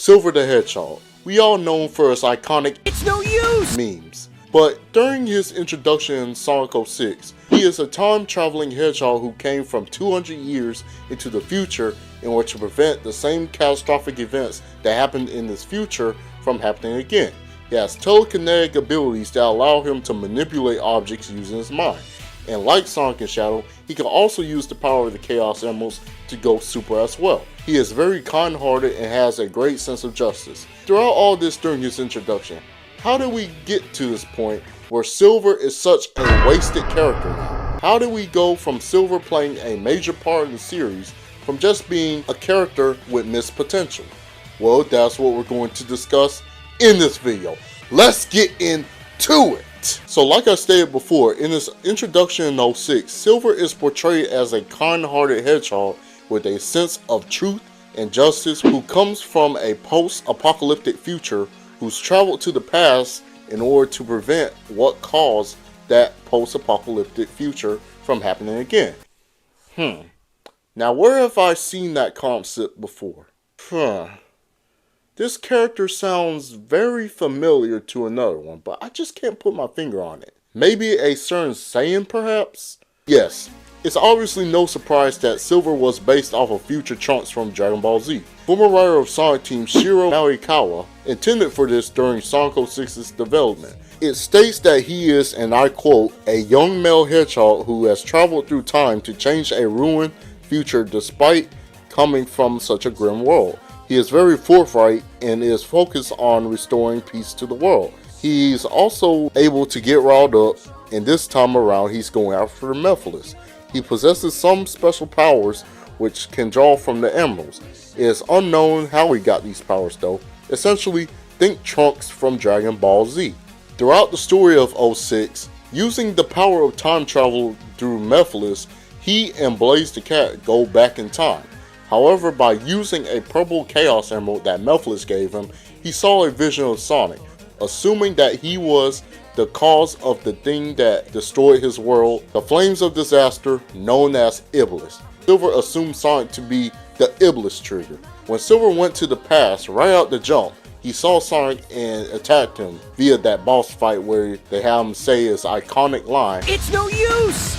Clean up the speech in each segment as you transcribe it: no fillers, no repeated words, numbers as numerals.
Silver the Hedgehog. We all know him for his iconic "It's no use" memes. But during his introduction in Sonic 06, he is a time-traveling hedgehog who came from 200 years into the future in order to prevent the same catastrophic events that happened in his future from happening again. He has telekinetic abilities that allow him to manipulate objects using his mind. And like Sonic and Shadow, he can also use the power of the Chaos Emeralds to go super as well. He is very kind-hearted and has a great sense of justice. Throughout all this during his introduction, how did we get to this point where Silver is such a wasted character now? How did we go from Silver playing a major part of the series from just being a character with missed potential? Well, that's what we're going to discuss in this video. Let's get into it. So like I stated before, in his introduction in 06, Silver is portrayed as a kind-hearted hedgehog with a sense of truth and justice who comes from a post-apocalyptic future who's traveled to the past in order to prevent what caused that post-apocalyptic future from happening again. Now where have I seen that concept before? This character sounds very familiar to another one, but I just can't put my finger on it. Maybe a certain Saiyan perhaps? Yes, it's obviously no surprise that Silver was based off of future Trunks from Dragon Ball Z. Former writer of Sonic Team Shiro Morikawa intended for this during Sonic 06's development. It states that he is, and I quote, a young male hedgehog who has traveled through time to change a ruined future despite coming from such a grim world. He is very forthright and is focused on restoring peace to the world. He's also able to get riled up, and this time around he's going after the Mephiles. He possesses some special powers which can draw from the emeralds. It is unknown how he got these powers though. Essentially, think Trunks from Dragon Ball Z. Throughout the story of 06, using the power of time travel through Mephiles, he and Blaze the Cat go back in time. However, by using a purple Chaos Emerald that Mephiles gave him, he saw a vision of Sonic, assuming that he was the cause of the thing that destroyed his world, the flames of disaster known as Iblis. Silver assumed Sonic to be the Iblis trigger. When Silver went to the past, right out the jump, he saw Sonic and attacked him via that boss fight where they have him say his iconic line, "It's no use!"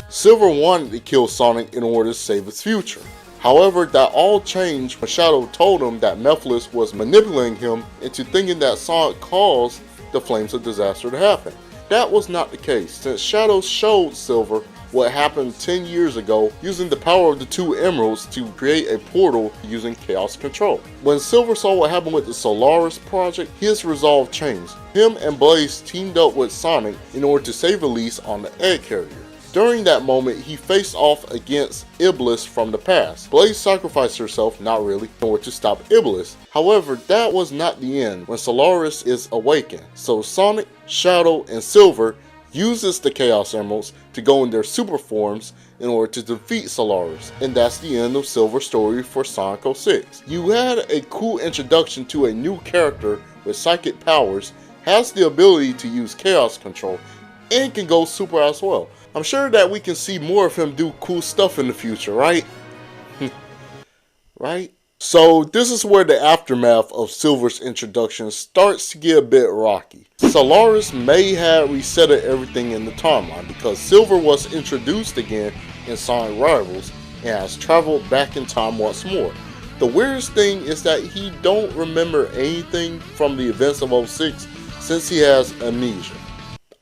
Silver wanted to kill Sonic in order to save his future. However, that all changed when Shadow told him that Mephiles was manipulating him into thinking that Sonic caused the Flames of Disaster to happen. That was not the case, since Shadow showed Silver what happened 10 years ago using the power of the two emeralds to create a portal using Chaos Control. When Silver saw what happened with the Solaris project, his resolve changed. Him and Blaze teamed up with Sonic in order to save Elise on the egg carrier. During that moment, he faced off against Iblis from the past. Blaze sacrificed herself, not really, in order to stop Iblis. However, that was not the end when Solaris is awakened. So Sonic, Shadow, and Silver uses the Chaos Emeralds to go in their super forms in order to defeat Solaris. And that's the end of Silver's story for Sonic 06. You had a cool introduction to a new character with psychic powers, has the ability to use Chaos Control, and can go super as well. I'm sure that we can see more of him do cool stuff in the future, right? Right? So this is where the aftermath of Silver's introduction starts to get a bit rocky. Solaris may have resetted everything in the timeline because Silver was introduced again in Sonic Rivals and has traveled back in time once more. The weirdest thing is that he don't remember anything from the events of 06 since he has amnesia.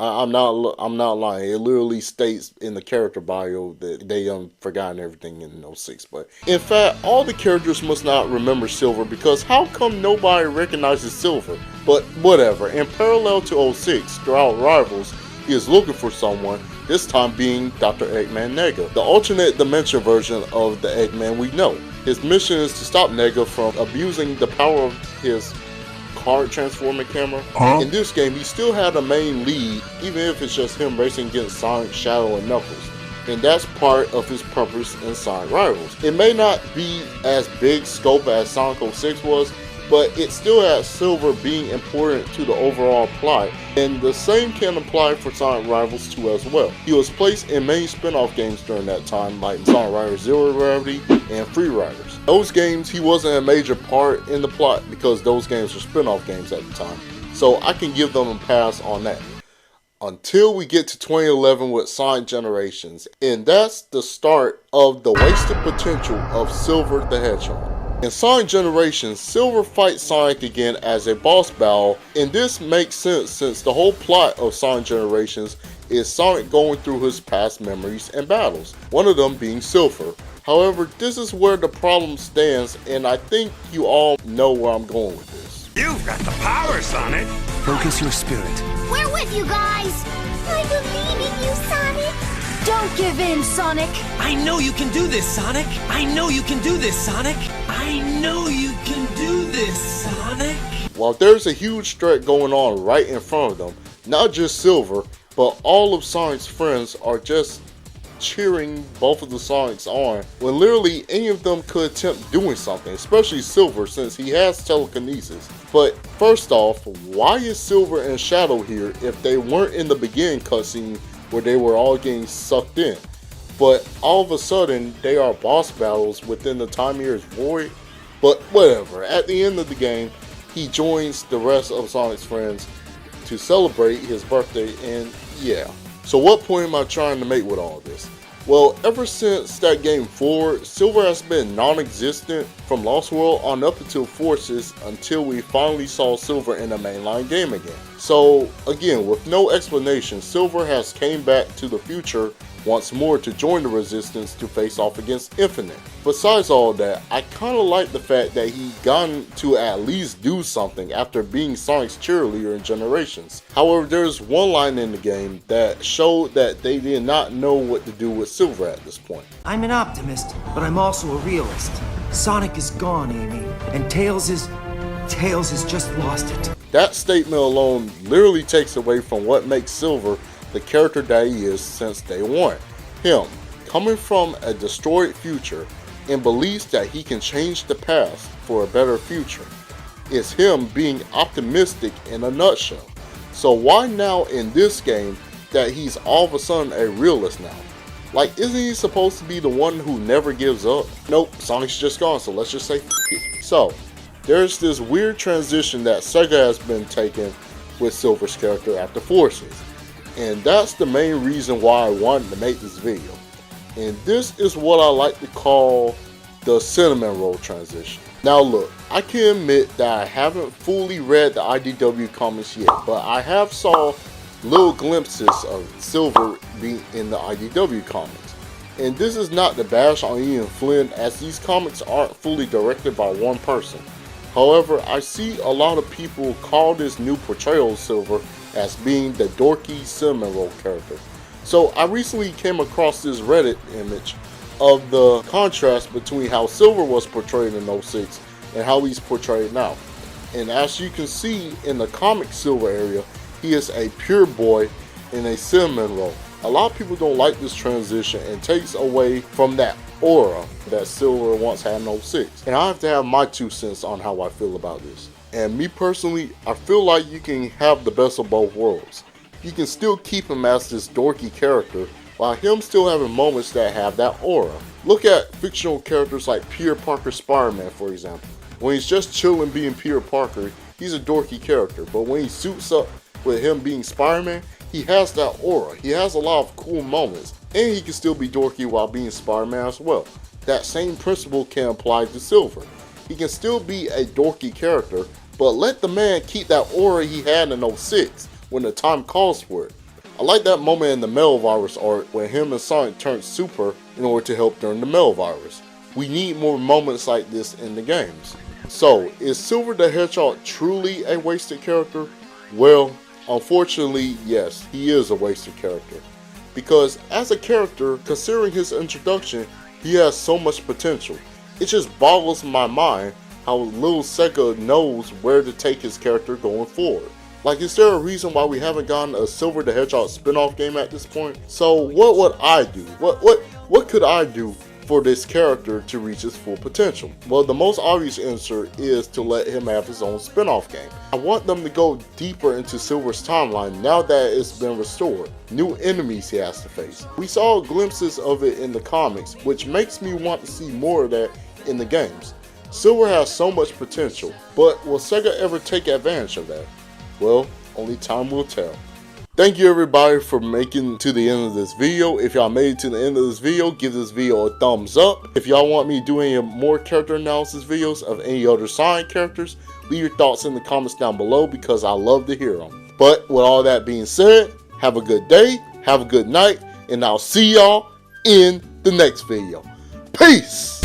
I'm not lying. It literally states in the character bio that they forgotten everything in 06. But in fact, all the characters must not remember Silver because how come nobody recognizes Silver? But whatever. In parallel to 06, throughout Rivals, he is looking for someone. This time being Dr. Eggman Nega, the alternate dimension version of the Eggman we know. His mission is to stop Nega from abusing the power of his card transforming camera. In this game, he still had a main lead, even if it's just him racing against Sonic, Shadow, and Knuckles. And that's part of his purpose in Sonic Rivals. It may not be as big scope as Sonic 06 was, but it still has Silver being important to the overall plot, and the same can apply for Sonic Rivals 2 as well. He was placed in many spin-off games during that time, like Sonic Riders Zero Gravity and Free Riders. Those games, he wasn't a major part in the plot because those games were spin-off games at the time, so I can give them a pass on that. Until we get to 2011 with Sonic Generations, and that's the start of the wasted potential of Silver the Hedgehog. In Sonic Generations, Silver fights Sonic again as a boss battle, and this makes sense since the whole plot of Sonic Generations is Sonic going through his past memories and battles, one of them being Silver. However, this is where the problem stands, and I think you all know where I'm going with this. You've got the power, Sonic! Focus your spirit. We're with you guys! I believe in you, Sonic! Don't give in, Sonic! I know you can do this, Sonic! I know you can do this, Sonic! I know you can do this, Sonic! While there's a huge threat going on right in front of them, not just Silver, but all of Sonic's friends are just cheering both of the Sonics on when literally any of them could attempt doing something, especially Silver since he has telekinesis. But first off, why is Silver and Shadow here if they weren't in the beginning cutscene where they were all getting sucked in? But all of a sudden they are boss battles within the Time Year's void? But whatever, at the end of the game he joins the rest of Sonic's friends to celebrate his birthday, and yeah. So what point am I trying to make with all this? Well, ever since that game forward, Silver has been non-existent from Lost World on up until Forces until we finally saw Silver in the mainline game again. So again, with no explanation, Silver has came back to the future once more to join the Resistance to face off against Infinite. Besides all that, I kinda like the fact that he gotten to at least do something after being Sonic's cheerleader in Generations. However, there's one line in the game that showed that they did not know what to do with Silver at this point. I'm an optimist, but I'm also a realist. Sonic is gone, Amy, and Tails has just lost it. That statement alone literally takes away from what makes Silver the character that he is since day one. Him, coming from a destroyed future and believes that he can change the past for a better future. It's him being optimistic in a nutshell. So why now in this game that he's all of a sudden a realist now? Like, isn't he supposed to be the one who never gives up? Nope, Sonic's just gone, so let's just say f it. So, there's this weird transition that SEGA has been taking with Silver's character after Forces. And that's the main reason why I wanted to make this video. And this is what I like to call the cinnamon roll transition. Now look, I can admit that I haven't fully read the IDW comics yet, but I have saw little glimpses of Silver being in the IDW comics. And this is not to bash on Ian Flynn, as these comics aren't fully directed by one person. However, I see a lot of people call this new portrayal of Silver as being the dorky cinnamon roll character. So I recently came across this Reddit image of the contrast between how Silver was portrayed in 06 and how he's portrayed now. And as you can see in the comic Silver area, he is a pure boy in a cinnamon roll. A lot of people don't like this transition and takes away from that aura that Silver once had in 06. And I have to have my 2 cents on how I feel about this. And me personally, I feel like you can have the best of both worlds. You can still keep him as this dorky character, while him still having moments that have that aura. Look at fictional characters like Peter Parker Spider-Man, for example. When he's just chilling being Peter Parker, he's a dorky character, but when he suits up with him being Spider-Man, he has that aura. He has a lot of cool moments, and he can still be dorky while being Spider-Man as well. That same principle can apply to Silver. He can still be a dorky character, but let the man keep that aura he had in 06 when the time calls for it. I like that moment in the Metal Virus arc when him and Sonic turned super in order to help during the Metal Virus. We need more moments like this in the games. So, is Silver the Hedgehog truly a wasted character? Well, unfortunately, yes, he is a wasted character. Because as a character, considering his introduction, he has so much potential. It just boggles my mind how little SEGA knows where to take his character going forward. Like, is there a reason why we haven't gotten a Silver the Hedgehog spin-off game at this point? So what would I do? What could I do for this character to reach his full potential? Well, the most obvious answer is to let him have his own spin-off game. I want them to go deeper into Silver's timeline now that it's been restored. New enemies he has to face. We saw glimpses of it in the comics, which makes me want to see more of that in the games. Silver has so much potential, but will SEGA ever take advantage of that? Well, only time will tell. Thank you everybody for making it to the end of this video. If y'all made it to the end of this video, give this video a thumbs up. If y'all want me to do any more character analysis videos of any other Sonic characters, leave your thoughts in the comments down below because I love to hear them. But with all that being said, have a good day, have a good night, and I'll see y'all in the next video. Peace!